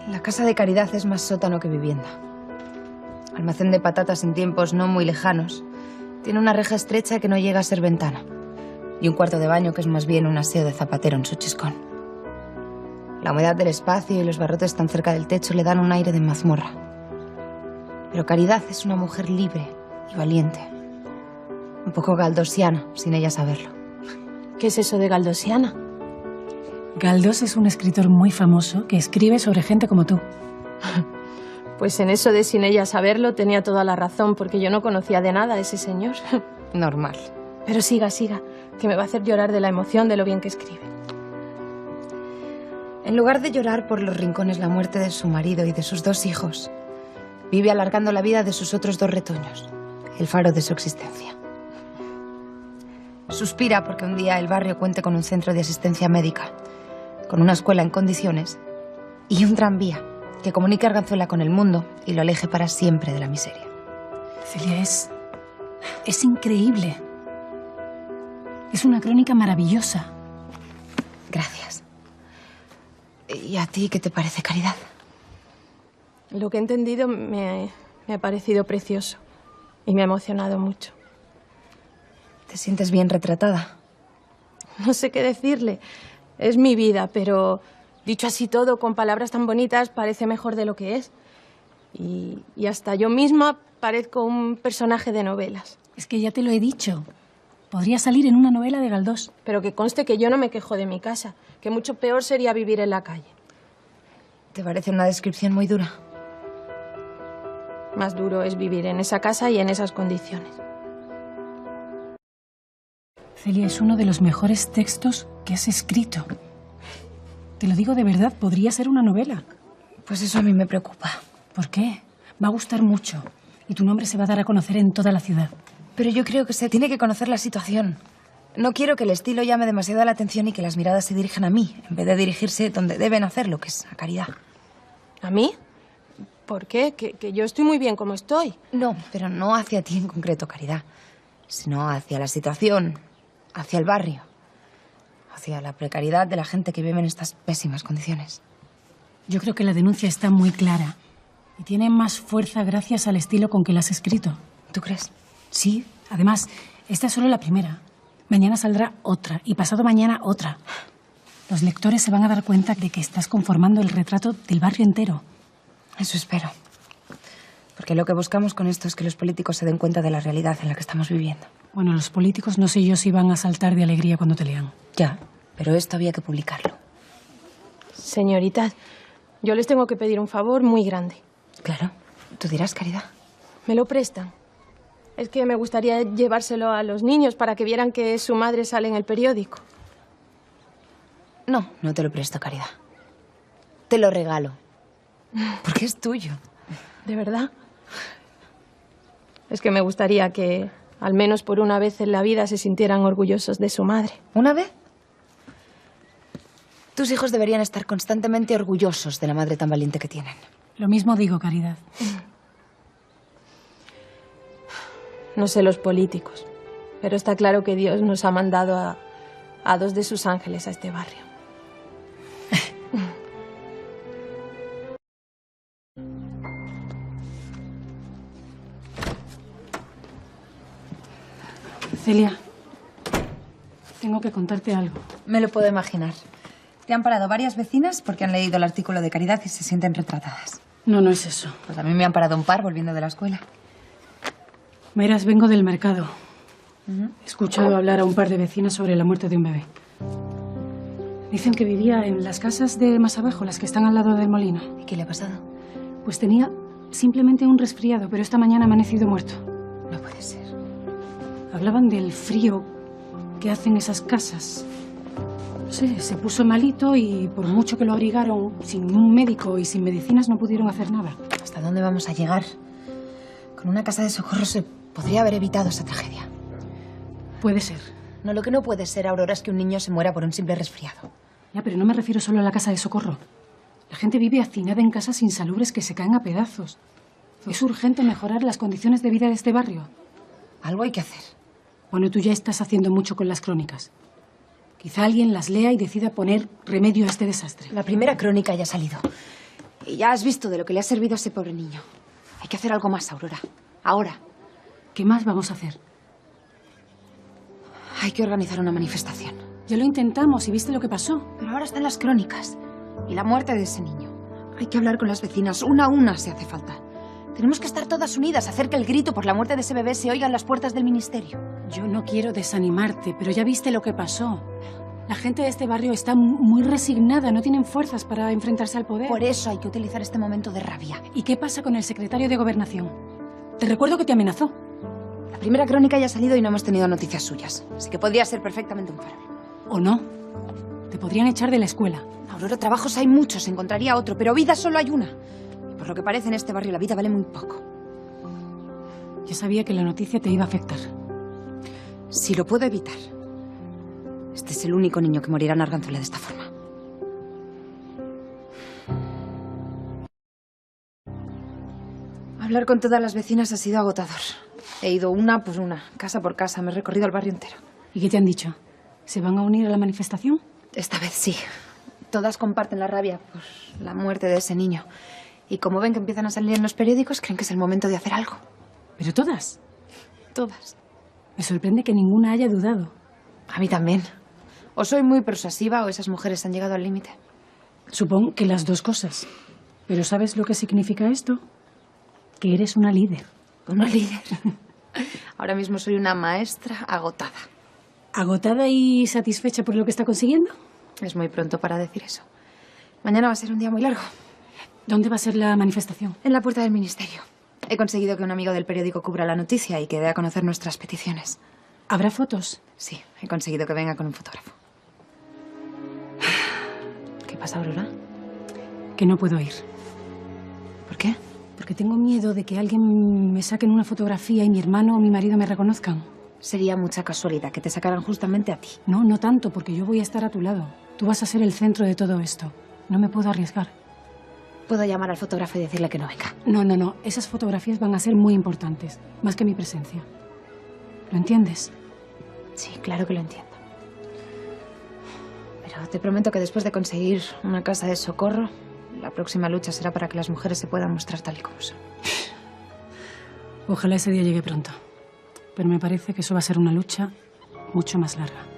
La casa de Caridad es más sótano que vivienda. Almacén de patatas en tiempos no muy lejanos. Tiene una reja estrecha que no llega a ser ventana. Y un cuarto de baño que es más bien un aseo de zapatero en su chiscón. La humedad del espacio y los barrotes tan cerca del techo le dan un aire de mazmorra. Pero Caridad es una mujer libre y valiente. Un poco galdosiana, sin ella saberlo. ¿Qué es eso de galdosiana? Galdós es un escritor muy famoso que escribe sobre gente como tú. Pues en eso de sin ella saberlo tenía toda la razón, porque yo no conocía de nada a ese señor. Normal. Pero siga, que me va a hacer llorar de la emoción de lo bien que escribe. En lugar de llorar por los rincones la muerte de su marido y de sus 2 hijos, vive alargando la vida de sus otros 2 retoños, el faro de su existencia. Suspira porque un día el barrio cuente con un centro de asistencia médica, con una escuela en condiciones y un tranvía que comunique Arganzuela con el mundo y lo aleje para siempre de la miseria. Celia, es increíble. Es una crónica maravillosa. Gracias. ¿Y a ti qué te parece, Caridad? Lo que he entendido me ha parecido precioso y me ha emocionado mucho. ¿Te sientes bien retratada? No sé qué decirle. Es mi vida, pero dicho así todo, con palabras tan bonitas, parece mejor de lo que es. Y hasta yo misma parezco un personaje de novelas. Es que ya te lo he dicho. Podría salir en una novela de Galdós. Pero que conste que yo no me quejo de mi casa, que mucho peor sería vivir en la calle. ¿Te parece una descripción muy dura? Más duro es vivir en esa casa y en esas condiciones. Celia, es uno de los mejores textos que has escrito. Te lo digo de verdad, podría ser una novela. Pues eso a mí me preocupa. ¿Por qué? Va a gustar mucho y tu nombre se va a dar a conocer en toda la ciudad. Pero yo creo que se tiene que conocer la situación. No quiero que el estilo llame demasiado la atención y que las miradas se dirijan a mí, en vez de dirigirse donde deben hacerlo, que es a Caridad. ¿A mí? ¿Por qué? Que yo estoy muy bien como estoy. No, pero no hacia ti en concreto, Caridad, sino hacia la situación, hacia el barrio, hacia la precariedad de la gente que vive en estas pésimas condiciones. Yo creo que la denuncia está muy clara y tiene más fuerza gracias al estilo con que la has escrito. ¿Tú crees? Sí, además, esta es solo la primera. Mañana saldrá otra y pasado mañana otra. Los lectores se van a dar cuenta de que estás conformando el retrato del barrio entero. Eso espero. Porque lo que buscamos con esto es que los políticos se den cuenta de la realidad en la que estamos viviendo. Bueno, los políticos no sé yo si van a saltar de alegría cuando te lean. Ya, pero esto había que publicarlo. Señoritas, yo les tengo que pedir un favor muy grande. Claro, tú dirás, Caridad. ¿Me lo prestan? Es que me gustaría llevárselo a los niños para que vieran que su madre sale en el periódico. No, no te lo presto, Caridad. Te lo regalo. Porque es tuyo. ¿De verdad? Es que me gustaría que, al menos por una vez en la vida, se sintieran orgullosos de su madre. ¿Una vez? Tus hijos deberían estar constantemente orgullosos de la madre tan valiente que tienen. Lo mismo digo, Caridad. No sé los políticos, pero está claro que Dios nos ha mandado a 2 de sus ángeles a este barrio. Celia, tengo que contarte algo. Me lo puedo imaginar. Te han parado varias vecinas porque han leído el artículo de Caridad y se sienten retratadas. No, no es eso. Pues a mí me han parado un par volviendo de la escuela. Mayras, vengo del mercado. He escuchado hablar a un par de vecinas sobre la muerte de un bebé. Dicen que vivía en las casas de más abajo, las que están al lado del molino. ¿Y qué le ha pasado? Pues tenía simplemente un resfriado, pero esta mañana ha amanecido muerto. No puede ser. Hablaban del frío que hacen esas casas. No sé, se puso malito y por mucho que lo abrigaron, sin un médico y sin medicinas, no pudieron hacer nada. ¿Hasta dónde vamos a llegar? Con una casa de socorro se podría haber evitado esa tragedia. Puede ser. No, lo que no puede ser, Aurora, es que un niño se muera por un simple resfriado. Ya, pero no me refiero solo a la casa de socorro. La gente vive hacinada en casas insalubres que se caen a pedazos. Es urgente mejorar las condiciones de vida de este barrio. Algo hay que hacer. Bueno, tú ya estás haciendo mucho con las crónicas. Quizá alguien las lea y decida poner remedio a este desastre. La primera crónica ya ha salido. Y ya has visto de lo que le ha servido a ese pobre niño. Hay que hacer algo más, Aurora. Ahora. ¿Qué más vamos a hacer? Hay que organizar una manifestación. Ya lo intentamos y viste lo que pasó. Pero ahora están las crónicas. Y la muerte de ese niño. Hay que hablar con las vecinas, una a una si hace falta. Tenemos que estar todas unidas, hacer que el grito por la muerte de ese bebé se oiga en las puertas del ministerio. Yo no quiero desanimarte, pero ya viste lo que pasó. La gente de este barrio está muy resignada, no tienen fuerzas para enfrentarse al poder. Por eso hay que utilizar este momento de rabia. ¿Y qué pasa con el secretario de Gobernación? Te recuerdo que te amenazó. La primera crónica ya ha salido y no hemos tenido noticias suyas. Así que podría ser perfectamente un farol. ¿O no? Te podrían echar de la escuela. Aurora, trabajos hay muchos, encontraría otro, pero vida solo hay una. Y por lo que parece en este barrio la vida vale muy poco. Yo sabía que la noticia te iba a afectar. Si lo puedo evitar. Este es el único niño que morirá en Arganzuela de esta forma. Hablar con todas las vecinas ha sido agotador. He ido una por una, casa por casa, me he recorrido el barrio entero. ¿Y qué te han dicho? ¿Se van a unir a la manifestación? Esta vez sí. Todas comparten la rabia por la muerte de ese niño. Y como ven que empiezan a salir en los periódicos, creen que es el momento de hacer algo. ¿Pero todas? Todas. Me sorprende que ninguna haya dudado. A mí también. O soy muy persuasiva o esas mujeres han llegado al límite. Supongo que las dos cosas. ¿Pero sabes lo que significa esto? Que eres una líder. ¿Una líder? Ahora mismo soy una maestra agotada. ¿Agotada y satisfecha por lo que está consiguiendo? Es muy pronto para decir eso. Mañana va a ser un día muy largo. ¿Dónde va a ser la manifestación? En la puerta del ministerio. He conseguido que un amigo del periódico cubra la noticia y que dé a conocer nuestras peticiones. ¿Habrá fotos? Sí, he conseguido que venga con un fotógrafo. ¿Qué pasa, Aurora? Que no puedo ir. ¿Por qué? Porque tengo miedo de que alguien me saque en una fotografía y mi hermano o mi marido me reconozcan. Sería mucha casualidad que te sacaran justamente a ti. No, no tanto, porque yo voy a estar a tu lado. Tú vas a ser el centro de todo esto. No me puedo arriesgar. Puedo llamar al fotógrafo y decirle que no venga. No, no, no. Esas fotografías van a ser muy importantes. Más que mi presencia. ¿Lo entiendes? Sí, claro que lo entiendo. Pero te prometo que después de conseguir una casa de socorro, la próxima lucha será para que las mujeres se puedan mostrar tal y como son. Ojalá ese día llegue pronto. Pero me parece que eso va a ser una lucha mucho más larga.